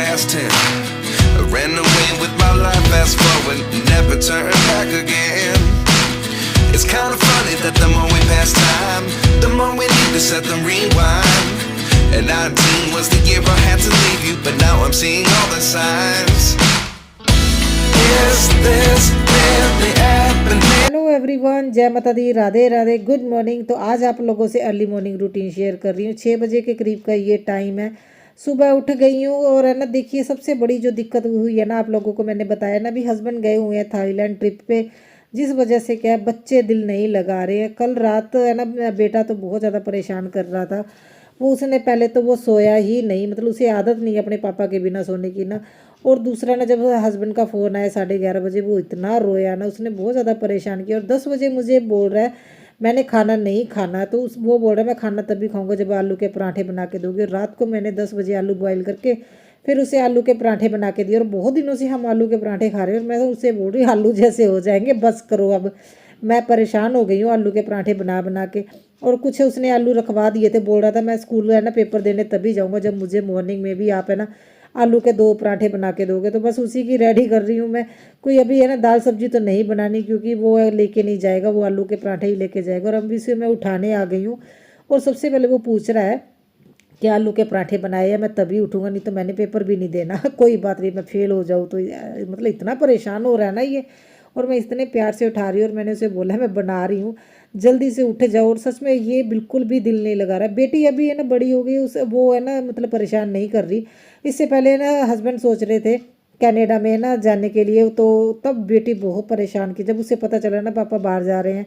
past tense. I ran away with my life, fast forward, never turn back again. It's kind of funny that the more we pass time, the more we need to set them rewind. And 19 was the year I had to leave you, but now I'm seeing all the signs. Is this really happening? Hello everyone, जय माता दी, Radhe Radhe, good morning. तो आज आप लोगों से early morning routine share कर रही हूँ। 6 बजे के करीब का ये टाइम है। सुबह उठ गई हूँ और है ना, देखिए सबसे बड़ी जो दिक्कत हुई है ना, आप लोगों को मैंने बताया ना, भी हस्बैंड गए हुए हैं थाईलैंड ट्रिप पे, जिस वजह से क्या है, बच्चे दिल नहीं लगा रहे हैं। कल रात है ना, मेरा बेटा तो बहुत ज़्यादा परेशान कर रहा था। वो उसने पहले तो वो सोया ही नहीं, मतलब उसे आदत नहीं है अपने पापा के बिना सोने की ना। और दूसरा ना, जब हस्बैंड का फ़ोन आया 11:30 बजे, वो इतना रोया ना, उसने बहुत ज़्यादा परेशान किया। और 10 बजे मुझे बोल रहा है मैंने खाना नहीं खाना, तो वो बोल रहा है मैं खाना तभी खाऊंगा जब आलू के पराठे बना के दोगे। और रात को मैंने 10 बजे आलू बॉयल करके फिर उसे आलू के पराठे बना के दिए। और बहुत दिनों से हम आलू के पराठे खा रहे हैं और मैं तो उससे बोल रही हूँ आलू जैसे हो जाएंगे, बस करो अब। मैं परेशान हो गई हूँ आलू के पराठे बना बना के। और कुछ उसने आलू रखवा दिए थे, बोल रहा था मैं स्कूल है ना पेपर देने तभी जाऊँगा जब मुझे मॉर्निंग में भी आप है ना आलू के 2 पराठे बना के दोगे। तो बस उसी की रेडी कर रही हूँ मैं। कोई अभी है ना दाल सब्जी तो नहीं बनानी, क्योंकि वो लेके नहीं जाएगा, वो आलू के पराठे ही लेके जाएगा। और अभी से मैं उठाने आ गई हूँ। और सबसे पहले वो पूछ रहा है कि आलू के पराठे बनाए हैं, मैं तभी उठूँगा, नहीं तो मैंने पेपर भी नहीं देना। कोई बात नहीं, मैं फेल हो जाऊँ तो मतलब इतना परेशान हो रहा है ना ये। और मैं इतने प्यार से उठा रही हूँ और मैंने उसे बोला मैं बना रही हूँ, जल्दी से उठ जाओ। और सच में ये बिल्कुल भी दिल नहीं लगा रहा है। बेटी अभी है ना बड़ी हो गई, उस वो है ना मतलब परेशान नहीं कर रही। इससे पहले ना हस्बैंड सोच रहे थे कनाडा में ना जाने के लिए, तो तब बेटी बहुत परेशान की। जब उसे पता चला ना पापा बाहर जा रहे हैं,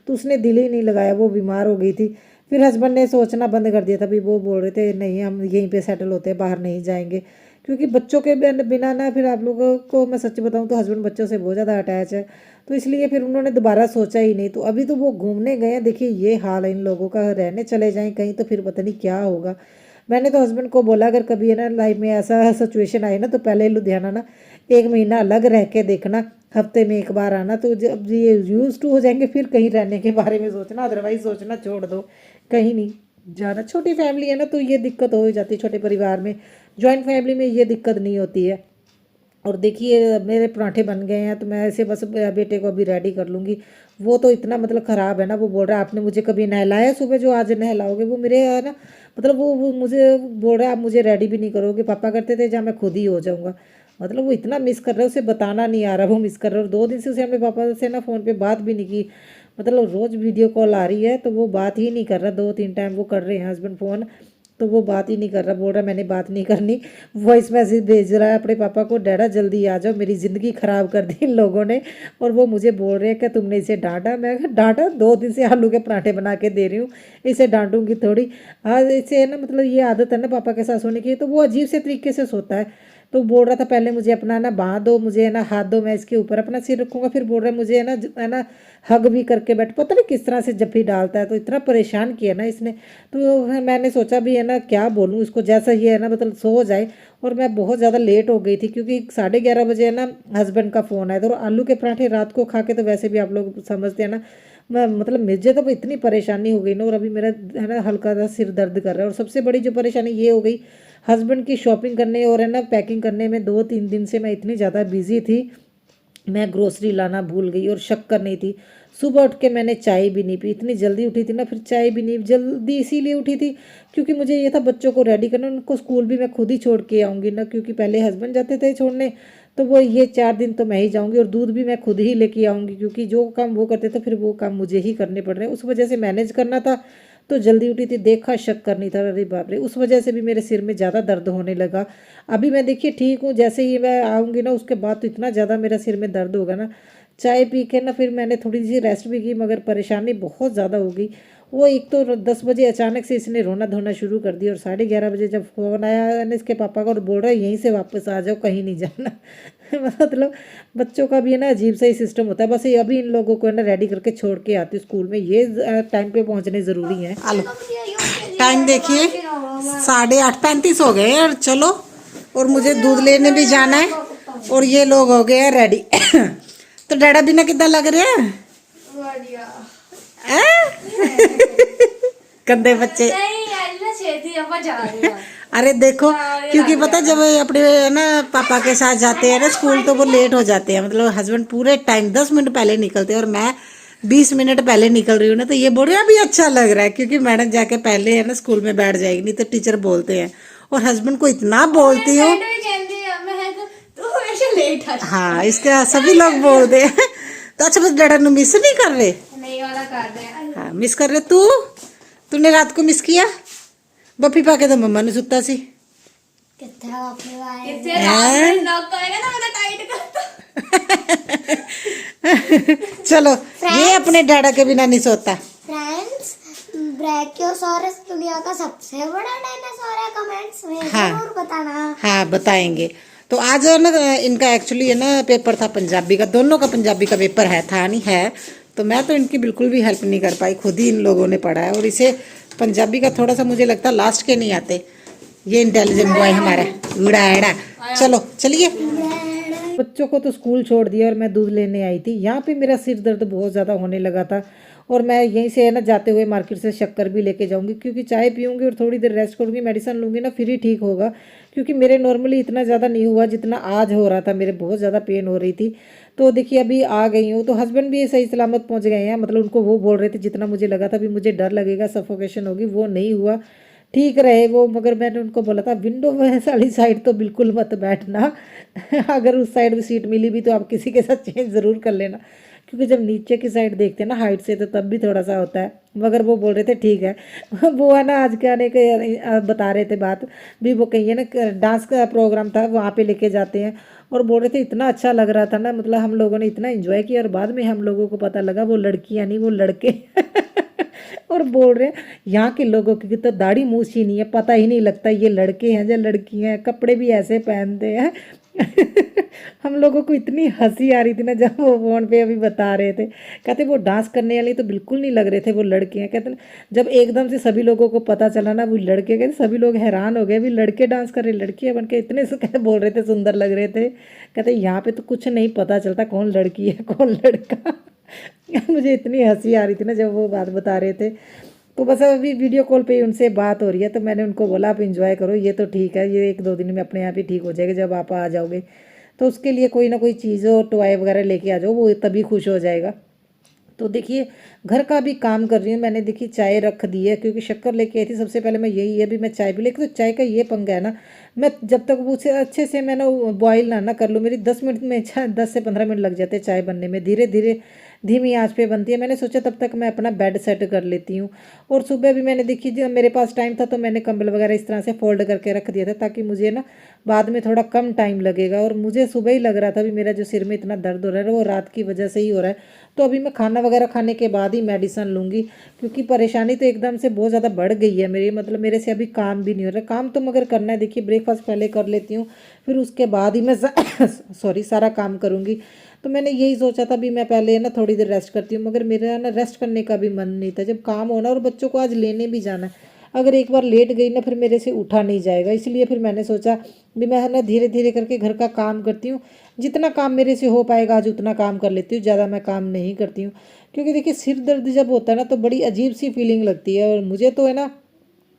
तो उसने दिल ही नहीं लगाया, वो बीमार हो गई थी। फिर हस्बैंड ने सोचना बंद कर दिया था। भी वो बोल रहे थे नहीं हम यहीं पे सेटल होते हैं, बाहर नहीं जाएंगे। क्योंकि बच्चों के बिना ना, फिर आप लोगों को मैं सच बताऊं तो हस्बैंड बच्चों से बहुत ज़्यादा अटैच है। तो इसलिए फिर उन्होंने दोबारा सोचा ही नहीं। तो अभी तो वो घूमने गए हैं। देखिए ये हाल है इन लोगों का, रहने चले जाएं कहीं तो फिर पता नहीं क्या होगा। मैंने तो हस्बैंड को बोला अगर कभी है ना लाइफ में ऐसा सिचुएशन आए ना, तो पहले लुधियाना ना 1 महीना अलग रह के देखना, हफ्ते में 1 बार आना। तो जब ये यूज टू हो जाएंगे फिर कहीं रहने के बारे में सोचना, अदरवाइज सोचना छोड़ दो, कहीं नहीं जाना। छोटी फैमिली है ना, तो ये दिक्कत हो ही जाती है छोटे परिवार में। जॉइंट फैमिली में ये दिक्कत नहीं होती है। और देखिए मेरे पराठे बन गए हैं, तो मैं ऐसे बस बेटे को अभी रेडी कर लूँगी। वो तो इतना मतलब ख़राब है ना, वो बोल रहा है आपने मुझे कभी नहलाया सुबह, जो आज नहलाओगे। वो मेरे है ना मतलब वो मुझे बोल रहा है आप मुझे रेडी भी नहीं करोगे, पापा करते थे जहाँ मैं खुद ही हो जाऊँगा। मतलब वो इतना मिस कर रहा है, उसे बताना नहीं आ रहा वो मिस कर रहा है। और 2 दिन से उसे अपने पापा से ना फ़ोन पे बात भी नहीं की। मतलब रोज़ वीडियो कॉल आ रही है तो वो बात ही नहीं कर रहा। 2-3 टाइम वो कर रहे हैं हस्बैंड फ़ोन, तो वो बात ही नहीं कर रहा। बोल रहा मैंने बात नहीं करनी। वॉइस मैसेज भेज रहा है अपने पापा को, डैडा जल्दी आ जाओ, मेरी ज़िंदगी ख़राब कर दी इन लोगों ने। और वो मुझे बोल रहे हैं कि तुमने इसे डांटा। मैं डांटा, 2 दिन से आलू के पराठे बना के दे रही हूँ, इसे डांटूंगी थोड़ी। आज इसे है ना मतलब ये आदत है ना पापा के साथ सोने की, तो वो अजीब से तरीके से सोता है। तो बोल रहा था पहले मुझे अपना ना बाँह दो, मुझे है ना हाथ दो, मैं इसके ऊपर अपना सिर रखूँगा। फिर बोल रहा है मुझे है ना हग भी करके बैठ, पता नहीं किस तरह से जप्फी डालता है। तो इतना परेशान किया ना इसने। तो मैंने सोचा भी है ना क्या बोलूँ इसको, जैसा ये है ना मतलब सो जाए। और मैं बहुत ज़्यादा लेट हो गई थी, क्योंकि 11:30 बजे है ना हस्बैंड का फ़ोन आया था। और आलू के पराठे रात को खा के तो वैसे भी आप लोग समझते हैं ना, मैं मतलब मुझे तो इतनी परेशानी हो गई ना। और अभी मेरा है ना हल्का सा सिर दर्द कर रहा है। और सबसे बड़ी जो परेशानी ये हो गई, हस्बैंड की शॉपिंग करने और है ना पैकिंग करने में 2-3 दिन से मैं इतनी ज़्यादा बिजी थी, मैं ग्रोसरी लाना भूल गई। और शक्कर नहीं थी। सुबह उठ के मैंने चाय भी नहीं पी, इतनी जल्दी उठी थी ना, फिर चाय भी नहीं जल्दी इसीलिए उठी थी क्योंकि मुझे ये था बच्चों को रेडी करना। उनको स्कूल भी मैं खुद ही छोड़ के आऊँगी ना, क्योंकि पहले हस्बैंड जाते थे छोड़ने, तो वो ये 4 दिन तो मैं ही जाऊँगी। और दूध भी मैं खुद ही लेके आऊँगी, क्योंकि जो काम वो करते थे फिर वो काम मुझे ही करने पड़ रहे हैं। उस वजह से मैनेज करना था, तो जल्दी उठी थी। देखा शक्कर नहीं था, अरे बाप रे, उस वजह से भी मेरे सिर में ज़्यादा दर्द होने लगा। अभी मैं देखिए ठीक हूँ, जैसे ही मैं आऊँगी ना उसके बाद तो इतना ज़्यादा मेरा सिर में दर्द होगा ना। चाय पी के ना फिर मैंने थोड़ी सी रेस्ट भी की, मगर परेशानी बहुत ज़्यादा हो गई। वो एक तो 10 बजे अचानक से इसने रोना धोना शुरू कर दिया। और 11:30 बजे जब फ़ोन आया ना इसके पापा का, और बोल रहा है यहीं से वापस आ जाओ, कहीं नहीं जाना। मतलब बच्चों का भी है ना अजीब सा ही सिस्टम होता है। बस ये अभी इन लोगों को है ना रेडी करके छोड़ के आती हूँ स्कूल में, ये टाइम पे पहुँचने ज़रूरी है। आलो टाइम देखिए 8:35 हो गए और चलो। और मुझे दूध लेने भी जाना है। और ये लोग हो गए हैं रेडी। तो डैडा बिना कितना लग रहे हैं कंधे बच्चे। अरे देखो, क्योंकि पता है जब ये अपने है ना पापा के साथ जाते हैं ना स्कूल तो वो लेट हो जाते हैं, मतलब हस्बैंड पूरे टाइम 10 मिनट पहले निकलते हैं और मैं 20 मिनट पहले निकल रही हूँ ना, तो ये बोल रहे हैं अभी अच्छा लग रहा है क्योंकि मैडम जाके पहले है ना स्कूल में बैठ जाएगी, नहीं तो टीचर बोलते हैं। और हस्बैंड को इतना बोलती हूँ। हाँ, इसके सभी लोग बोलते हैं। तो अच्छा, बस डैडा नु मिस नहीं कर रहे? नहीं वाला कर रहे हैं। हाँ, मिस कर रहे। तूने रात को मिस किया? बप्पी पाके तो मम्मा ने सुता सी। इससे रात में लॉक करेगा ना, मेरा टाइट करता। चलो, ये अपने डैडा के बिना नहीं सोता। फ्रेंड्स, ब्रैकियोसॉरस दुनिया का सबसे बड़ा डायनासोर है। कमेंट्स में हाँ। जरूर बताना। हाँ, बताएंगे। तो आज है ना इनका एक्चुअली है ना पेपर था पंजाबी का, दोनों का पंजाबी का पेपर है, था नहीं है। तो मैं तो इनकी बिल्कुल भी हेल्प नहीं कर पाई, खुद ही इन लोगों ने पढ़ा है। और इसे पंजाबी का थोड़ा सा मुझे लगता है लास्ट के नहीं आते। ये इंटेलिजेंट बॉय हमारा उड़ा एड़ा। चलो चलिए। बच्चों को तो स्कूल छोड़ दिया और मैं दूध लेने आई थी। यहाँ पे मेरा सिर दर्द बहुत ज़्यादा होने लगा था और मैं यहीं से है ना जाते हुए मार्केट से शक्कर भी लेके जाऊंगी, क्योंकि चाय पीऊंगी और थोड़ी देर रेस्ट करूंगी, मेडिसिन लूंगी ना, फिर ही ठीक होगा। क्योंकि मेरे नॉर्मली इतना ज़्यादा नहीं हुआ जितना आज हो रहा था, मेरे बहुत ज़्यादा पेन हो रही थी। तो देखिए अभी आ गई हूँ, तो हस्बैंड भी सही सलामत पहुँच गए हैं। मतलब उनको वो बोल रहे थे जितना मुझे लगा था भी मुझे डर लगेगा, सफोकेशन होगी, वो नहीं हुआ, ठीक रहे वो। मगर मैंने उनको बोला था विंडो वाली साइड तो बिल्कुल मत बैठना। अगर उस साइड में सीट मिली भी तो आप किसी के साथ चेंज ज़रूर कर लेना, क्योंकि जब नीचे की साइड देखते हैं ना हाइट से तो तब भी थोड़ा सा होता है। मगर वो बोल रहे थे ठीक है। वो है ना आज के आने के बता रहे थे बात भी, वो कहीं है ना डांस का प्रोग्राम था वहाँ पे लेके जाते हैं, और बोल रहे थे इतना अच्छा लग रहा था ना, मतलब हम लोगों ने इतना एंजॉय किया। और बाद में हम लोगों को पता लगा वो लड़कियाँ नहीं, वो लड़के। और बोल रहे हैं यहाँ के लोगों की तो दाढ़ी मूछ ही नहीं है, पता ही नहीं लगता ये लड़के हैं या लड़कियाँ हैं, कपड़े भी ऐसे पहनते हैं। हम लोगों को इतनी हंसी आ रही थी ना जब वो फोन पे अभी बता रहे थे, कहते वो डांस करने वाले तो बिल्कुल नहीं लग रहे थे, वो लड़के हैं। कहते जब एकदम से सभी लोगों को पता चला ना वो लड़के, कहते सभी लोग हैरान हो गए, भी लड़के डांस कर रहे, लड़कियां बन के इतने से कहते बोल रहे थे सुंदर लग रहे थे। कहते यहाँ पे तो कुछ नहीं पता चलता कौन लड़की है कौन लड़का। मुझे इतनी हंसी आ रही थी ना जब वो बात बता रहे थे। तो बस अभी वीडियो कॉल पे ही उनसे बात हो रही है, तो मैंने उनको बोला आप इंजॉय करो, ये तो ठीक है, ये 1-2 दिन में अपने आप ही ठीक हो जाएगा जब आप आ जाओगे। तो उसके लिए कोई ना कोई चीज़ हो, टॉय वगैरह लेके आ जाओ, वो तभी खुश हो जाएगा। तो देखिए घर का भी काम कर रही हूँ मैंने। देखिए चाय रख दी है, क्योंकि शक्कर लेके आई थी सबसे पहले मैं, यही है भी मैं चाय भी लेके। तो चाय का ये पंगा है ना, मैं जब तक उसे अच्छे से मैं ना बॉईल ना कर लूँ, मेरी 10 मिनट में 10 से 15 मिनट लग जाते हैं चाय बनने में, धीरे धीरे धीमी आंच पे बनती है। मैंने सोचा तब तक मैं अपना बेड सेट कर लेती हूँ। और सुबह भी मैंने देखी जब मेरे पास टाइम था तो मैंने कंबल वगैरह इस तरह से फोल्ड करके रख दिया था, ताकि मुझे ना बाद में थोड़ा कम टाइम लगेगा। और मुझे सुबह ही लग रहा था भी मेरा जो सिर में इतना दर्द हो रहा है वो रात की वजह से ही हो रहा है। तो अभी मैं खाना वगैरह खाने के बाद ही मेडिसिन लूँगी, क्योंकि परेशानी तो एकदम से बहुत ज़्यादा बढ़ गई है मेरी। मतलब मेरे से अभी काम भी नहीं हो रहा, काम तो मगर करना है। देखिए ब्रेकफास्ट पहले कर लेती हूँ, फिर उसके बाद ही मैं सॉरी सारा काम करूँगी। तो मैंने यही सोचा था भी मैं पहले ना थोड़ी देर रेस्ट करती हूँ, मगर मेरा ना रेस्ट करने का भी मन नहीं था। जब काम होना और बच्चों को आज लेने भी जाना है, अगर एक बार लेट गई ना फिर मेरे से उठा नहीं जाएगा। इसलिए फिर मैंने सोचा भी मैं ना धीरे धीरे करके घर का काम करती हूँ, जितना काम मेरे से हो पाएगा आज उतना काम कर लेती हूँ, ज़्यादा मैं काम नहीं करती हूँ। क्योंकि देखिए सिर दर्द जब होता है ना तो बड़ी अजीब सी फीलिंग लगती है, और मुझे तो है ना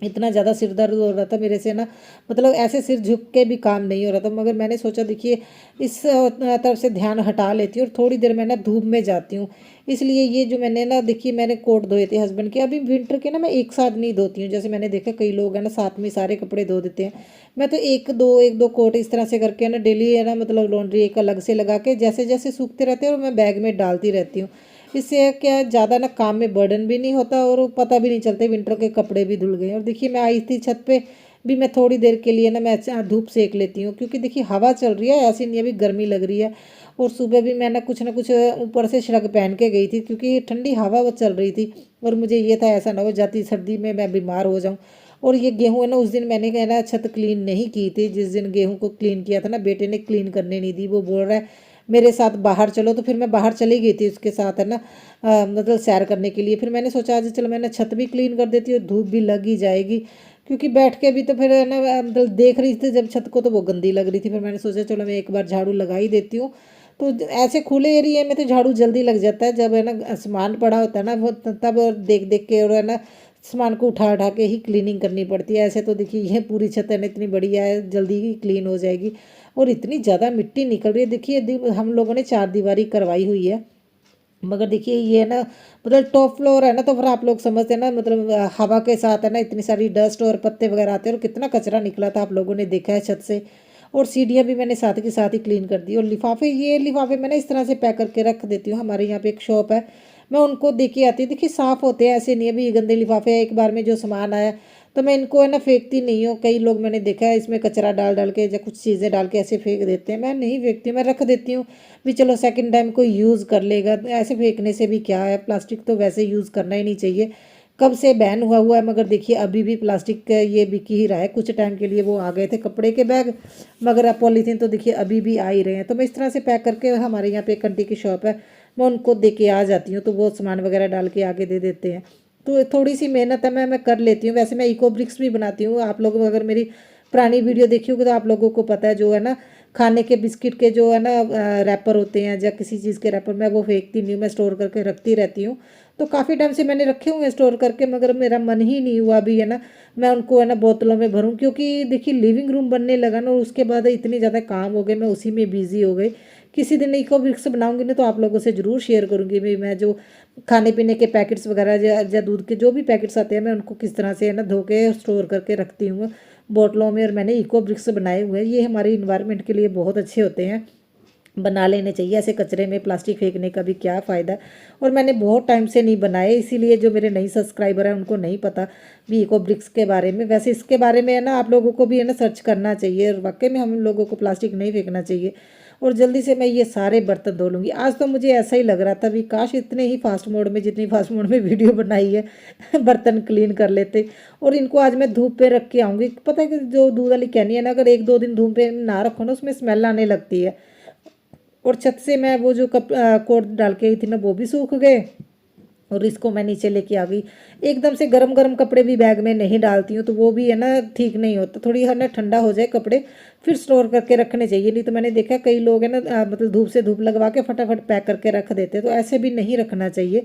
इतना ज़्यादा सिर दर्द हो रहा था मेरे से ना, मतलब ऐसे सिर झुक के भी काम नहीं हो रहा था। मगर मैंने सोचा देखिए इस तरफ से ध्यान हटा लेती हूँ और थोड़ी देर मैं ना धूप में जाती हूँ। इसलिए ये जो मैंने ना देखिए मैंने कोट धोए थे हस्बैंड के, अभी विंटर के ना मैं एक साथ नहीं धोती हूँ। जैसे मैंने देखा कई लोग हैं ना साथ में सारे कपड़े धो देते हैं, मैं तो एक दो कोट इस तरह से करके ना डेली है ना, मतलब लॉन्ड्री एक अलग से लगा के जैसे जैसे सूखते रहते हैं और मैं बैग में डालती रहती हूँ। इससे क्या ज़्यादा ना काम में बर्डन भी नहीं होता और पता भी नहीं चलता विंटर के कपड़े भी धुल गए। और देखिए मैं आई थी छत पे भी, मैं थोड़ी देर के लिए ना मैं धूप सेक लेती हूँ, क्योंकि देखिए हवा चल रही है, ऐसी नहीं है भी गर्मी लग रही है। और सुबह भी मैं ना कुछ ऊपर से श्रग पहन के गई थी, क्योंकि ठंडी हवा वो चल रही थी। और मुझे ये था ऐसा ना हो जाती सर्दी में मैं बीमार हो जाऊँ। और ये गेहूँ है ना, उस दिन मैंने कहना छत क्लीन नहीं की थी, जिस दिन गेहूँ को क्लीन किया था ना बेटे ने क्लीन करने नहीं दी। वो बोल रहा है मेरे साथ बाहर चलो, तो फिर मैं बाहर चली गई थी उसके साथ है ना, मतलब सैर करने के लिए। फिर मैंने सोचा आज चलो मैंने छत भी क्लीन कर देती हूँ, धूप भी लग ही जाएगी, क्योंकि बैठ के भी तो फिर है ना मतलब देख रही थी जब छत को तो वो गंदी लग रही थी। फिर मैंने सोचा चलो मैं एक बार झाड़ू लगा ही देती हूँ। तो ऐसे खुले एरिया में तो झाड़ू जल्दी लग जाता है, जब है ना सामान पड़ा होता है ना वो तब देख देख के और है ना सामान को उठा उठा के ही क्लीनिंग करनी पड़ती है। ऐसे तो देखिए ये पूरी छत है ना इतनी बढ़िया है, जल्दी ही क्लीन हो जाएगी। और इतनी ज़्यादा मिट्टी निकल रही है, देखिए हम लोगों ने 4 दीवारी करवाई हुई है, मगर देखिए ये ना मतलब टॉप फ्लोर है ना, तो फिर आप लोग समझते हैं ना, मतलब हवा के साथ है ना इतनी सारी डस्ट और पत्ते वगैरह आते हैं, और कितना कचरा निकला था आप लोगों ने देखा है छत से। और सीढ़ियाँ भी मैंने साथ के साथ ही क्लीन कर दी। और लिफाफे, ये लिफाफे मैंने इस तरह से पैक करके रख देती हूँ। हमारे यहाँ पे एक शॉप है, मैं उनको दे के आती हूँ। देखिए साफ़ होते हैं, ऐसे नहीं है भी गंदे लिफाफे हैं। एक बार में जो सामान आया तो मैं इनको है ना फेंकती नहीं हूँ। कई लोग मैंने देखा है इसमें कचरा डाल डाल के या कुछ चीज़ें डाल के ऐसे फेंक देते हैं, मैं नहीं फेंकती, मैं रख देती हूँ भी चलो सेकंड टाइम कोई यूज़ कर लेगा। ऐसे फेंकने से भी क्या है, प्लास्टिक तो वैसे यूज़ करना ही नहीं चाहिए। कब से बैन हुआ है, मगर देखिए अभी भी प्लास्टिक का ये बिक ही रहा है। कुछ टाइम के लिए वो आ गए थे कपड़े के बैग, मगर अब पॉलीथीन तो देखिए अभी भी आ ही रहे हैं। तो मैं इस तरह से पैक करके, हमारे यहाँ पे एक आंटी की शॉप है, मैं उनको दे के आ जाती हूँ, तो वो सामान वगैरह डाल के आगे दे देते हैं। तो थोड़ी सी मेहनत है, मैं कर लेती हूँ। वैसे मैं इको ब्रिक्स भी बनाती हूँ। आप लोग अगर मेरी पुरानी वीडियो देखी होगी तो आप लोगों को पता है, जो है ना खाने के बिस्किट के जो है ना रैपर होते हैं या किसी चीज़ के रैपर, मैं वो फेंकती नहीं हूँ, मैं स्टोर करके रखती रहती हूँ। तो काफ़ी टाइम से मैंने रखे हुए हैं स्टोर करके, मगर मेरा मन ही नहीं हुआ अभी है ना मैं उनको है ना बोतलों में भरूँ, क्योंकि देखिए लिविंग रूम बनने लगा ना, और उसके बाद इतनी ज़्यादा काम हो गए, मैं उसी में बिजी हो गई। किसी दिन इको ब्रिक्स बनाऊंगी ना तो आप लोगों से ज़रूर शेयर करूंगी भी मैं जो खाने पीने के पैकेट्स वगैरह या दूध के जो भी पैकेट्स आते हैं, मैं उनको किस तरह से है ना धो के स्टोर करके रखती हूँ बोतलों में। और मैंने इको ब्रिक्स बनाए हुए हैं, ये हमारे इन्वायरमेंट के लिए बहुत अच्छे होते हैं, बना लेने चाहिए। ऐसे कचरे में प्लास्टिक फेंकने का भी क्या फ़ायदा। और मैंने बहुत टाइम से नहीं बनाए, इसीलिए जो मेरे नई सब्सक्राइबर हैं उनको नहीं पता भी इको ब्रिक्स के बारे में। वैसे इसके बारे में है ना आप लोगों को भी है ना सर्च करना चाहिए, और वाकई में हम लोगों को प्लास्टिक नहीं फेंकना चाहिए। और जल्दी से मैं ये सारे बर्तन धो लूँगी। आज तो मुझे ऐसा ही लग रहा था भी काश इतने ही फास्ट मोड में, जितनी फास्ट मोड में वीडियो बनाई है बर्तन क्लीन कर लेते। और इनको आज मैं धूप पे रख के आऊँगी। पता है कि जो दूध वाली कैनी है ना, अगर 1-2 दिन धूप पे ना रखो ना, उसमें स्मेल आने लगती है। और छत से मैं वो जो कोट डाल के आई थी ना, वो भी सूख गए। और इसको मैं नीचे लेके आ गई। एकदम से गरम गरम कपड़े भी बैग में नहीं डालती हूँ, तो वो भी है ना ठीक नहीं होता। थोड़ी है ना ठंडा हो जाए कपड़े फिर स्टोर करके रखने चाहिए। नहीं तो मैंने देखा कई लोग है ना मतलब धूप से धूप लगवा के फटाफट पैक करके रख देते, तो ऐसे भी नहीं रखना चाहिए।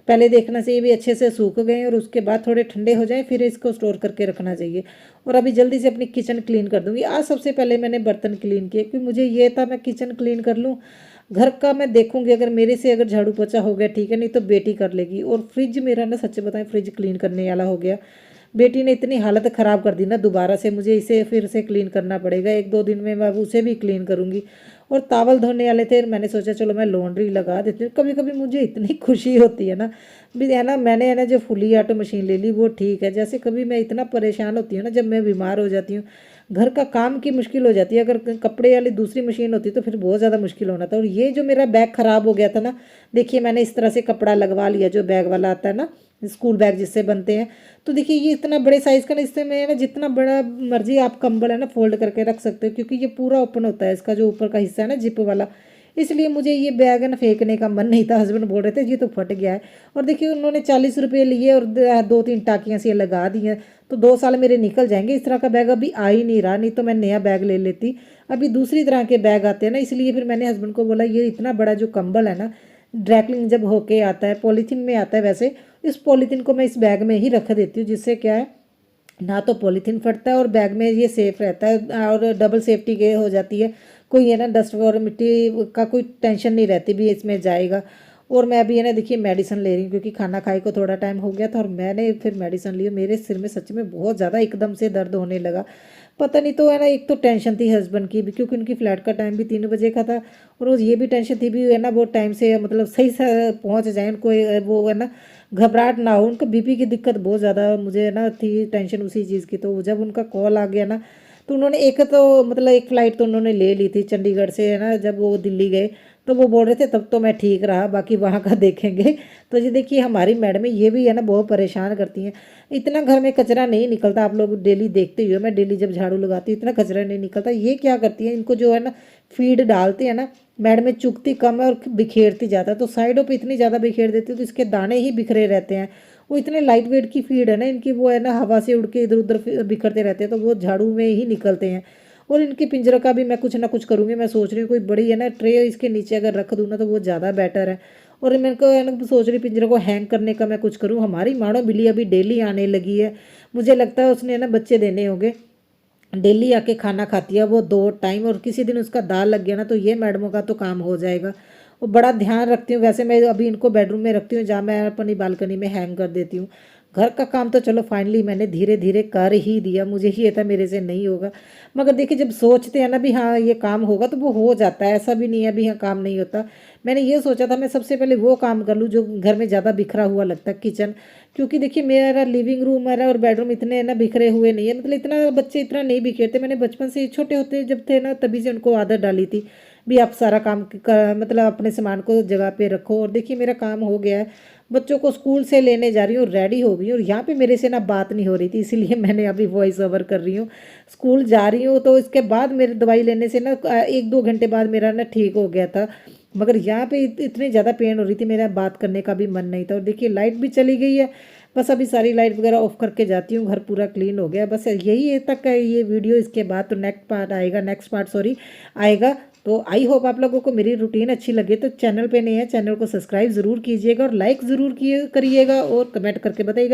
पहले देखना चाहिए भी अच्छे से सूख गए, और उसके बाद थोड़े ठंडे हो जाए फिर इसको स्टोर करके रखना चाहिए। और अभी जल्दी से अपनी किचन क्लीन कर दूँगी। आज सबसे पहले मैंने बर्तन क्लीन किए, क्योंकि मुझे ये था मैं किचन क्लीन कर लूँ। घर का मैं देखूंगी, अगर मेरे से अगर झाड़ू पोछा हो गया ठीक है, नहीं तो बेटी कर लेगी। और फ्रिज मेरा ना सच बताएं फ्रिज क्लीन करने वाला हो गया। बेटी ने इतनी हालत ख़राब कर दी ना, दोबारा से मुझे इसे फिर से क्लीन करना पड़ेगा। 1-2 दिन में मैं उसे भी क्लीन करूँगी। और तावल धोने वाले थे, मैंने सोचा चलो मैं लॉन्ड्री लगा देती हूँ। कभी कभी मुझे इतनी खुशी होती है ना भी है ना, मैंने है ना जो फुली ऑटो मशीन ले ली वो ठीक है। जैसे कभी मैं इतना परेशान होती हूँ ना, जब मैं बीमार हो जाती हूँ, घर का काम की मुश्किल हो जाती है। अगर कपड़े वाली दूसरी मशीन होती तो फिर बहुत ज़्यादा मुश्किल होना था। और ये जो मेरा बैग ख़राब हो गया था ना, देखिए मैंने इस तरह से कपड़ा लगवा लिया, जो बैग वाला आता है ना, स्कूल बैग जिससे बनते हैं। तो देखिए ये इतना बड़े साइज़ का ना, इससे मैं ना जितना बड़ा मर्जी आप कंबल है ना फोल्ड करके रख सकते हो, क्योंकि ये पूरा ओपन होता है, इसका जो ऊपर का हिस्सा है ना जिप वाला। इसलिए मुझे ये बैग है ना फेंकने का मन नहीं था। हस्बैंड बोल रहे थे ये तो फट गया है। और देखिए उन्होंने 40 रुपये लिए और 2-3 टाकियाँ से लगा दी हैं, तो 2 साल मेरे निकल जाएंगे। इस तरह का बैग अभी आ ही नहीं रहा, नहीं तो मैं नया बैग ले लेती। अभी दूसरी तरह के बैग आते हैं ना, इसलिए फिर मैंने हस्बैंड को बोला ये इतना बड़ा जो कंबल है ना, ड्रैकलिंग जब होके आता है, पॉलीथीन में आता है वैसे, इस पॉलीथीन को मैं इस बैग में ही रख देती हूँ, जिससे क्या है ना तो पॉलीथीन फटता है और बैग में ये सेफ रहता है, और डबल सेफ्टी के हो जाती है। कोई है ना डस्ट और मिट्टी का कोई टेंशन नहीं रहती भी इसमें जाएगा। और मैं अभी है ना देखिए मेडिसिन ले रही हूँ, क्योंकि खाना खाए को थोड़ा टाइम हो गया था, और मैंने फिर मेडिसिन ली। मेरे सिर में सच में बहुत ज़्यादा एकदम से दर्द होने लगा, पता नहीं। तो है ना एक तो टेंशन थी हस्बैंड की भी, क्योंकि उनकी फ़्लाइट का टाइम भी 3 बजे का था। और वो ये भी टेंशन थी भी है ना वो टाइम से मतलब सही से पहुँच जाए, उनको वो है ना घबराहट ना हो। उनको बीपी की दिक्कत बहुत ज़्यादा मुझे ना थी, टेंशन उसी चीज़ की। तो जब उनका कॉल आ गया ना, तो उन्होंने एक तो मतलब एक फ़्लाइट तो उन्होंने ले ली थी चंडीगढ़ से, है ना। जब वो दिल्ली गए तो वो बोल रहे थे तब तो मैं ठीक रहा, बाकी वहाँ का देखेंगे। तो ये देखिए हमारी मैडम ये भी है ना बहुत परेशान करती हैं। इतना घर में कचरा नहीं निकलता, आप लोग डेली देखते ही हो, मैं डेली जब झाड़ू लगाती हूँ इतना कचरा नहीं निकलता। ये क्या करती हैं, इनको जो है ना फीड डालते हैं ना, मैडम में चुगती कम है और बिखेरती ज़्यादा है। तो साइडों पे इतनी ज़्यादा बिखेर देती है तो इसके दाने ही बिखरे रहते हैं। वो इतने लाइट वेट की फीड है ना इनकी, वो है ना हवा से उड़ के इधर उधर बिखरते रहते हैं, तो वो झाड़ू में ही निकलते हैं। और इनके पिंजरे का भी मैं कुछ ना कुछ करूँगी। मैं सोच रही हूँ कोई बड़ी है ना ट्रे इसके नीचे अगर रख दूँ ना, तो वो ज़्यादा बेटर है। और मेरे को है ना सोच रही पिंजरे को हैंग करने का मैं कुछ करूँ। हमारी मानो बिल्ली अभी डेली आने लगी है, मुझे लगता है उसने ना बच्चे देने होंगे। डेली आके खाना खाती है वो 2 टाइम, और किसी दिन उसका दाल लग गया ना तो ये मैडमों का तो काम हो जाएगा। वो बड़ा ध्यान रखती हूँ। वैसे मैं अभी इनको बेडरूम में रखती हूँ जहाँ मैं अपनी बालकनी में हैंग कर देती हूँ। घर का काम तो चलो फाइनली मैंने धीरे धीरे कर ही दिया, मुझे ही ये था मेरे से नहीं होगा। मगर देखिए जब सोचते हैं ना भी हाँ ये काम होगा तो वो हो जाता है, ऐसा भी नहीं है भी हाँ काम नहीं होता। मैंने ये सोचा था मैं सबसे पहले वो काम कर लूँ जो घर में ज़्यादा बिखरा हुआ लगता है, किचन। क्योंकि देखिए मेरा लिविंग रूम मेरा और बेडरूम इतने ना बिखरे हुए नहीं है, मतलब इतना बच्चे इतना नहीं बिखेरते। मैंने बचपन से छोटे होते जब थे ना तभी से उनको आदत डाली थी भी आप सारा काम मतलब अपने सामान को जगह पे रखो। और देखिए मेरा काम हो गया है, बच्चों को स्कूल से लेने जा रही हूँ, रेडी हो गई हूँ। और यहाँ पे मेरे से ना बात नहीं हो रही थी इसीलिए मैंने अभी वॉइस ओवर कर रही हूँ। स्कूल जा रही हूँ तो इसके बाद मेरी दवाई लेने से ना 1-2 घंटे बाद मेरा ना ठीक हो गया था। मगर यहाँ पे इतनी ज़्यादा पेन हो रही थी, मेरा बात करने का भी मन नहीं था। और देखिए लाइट भी चली गई है, बस अभी सारी लाइट वगैरह ऑफ करके जाती हूँ। घर पूरा क्लीन हो गया, बस यही तक है ये वीडियो। इसके बाद तो नेक्स्ट पार्ट आएगा। तो आई होप आप लोगों को मेरी रूटीन अच्छी लगे। तो चैनल पे नए हैं, चैनल को सब्सक्राइब ज़रूर कीजिएगा और लाइक ज़रूर करिएगा और कमेंट करके बताइएगा।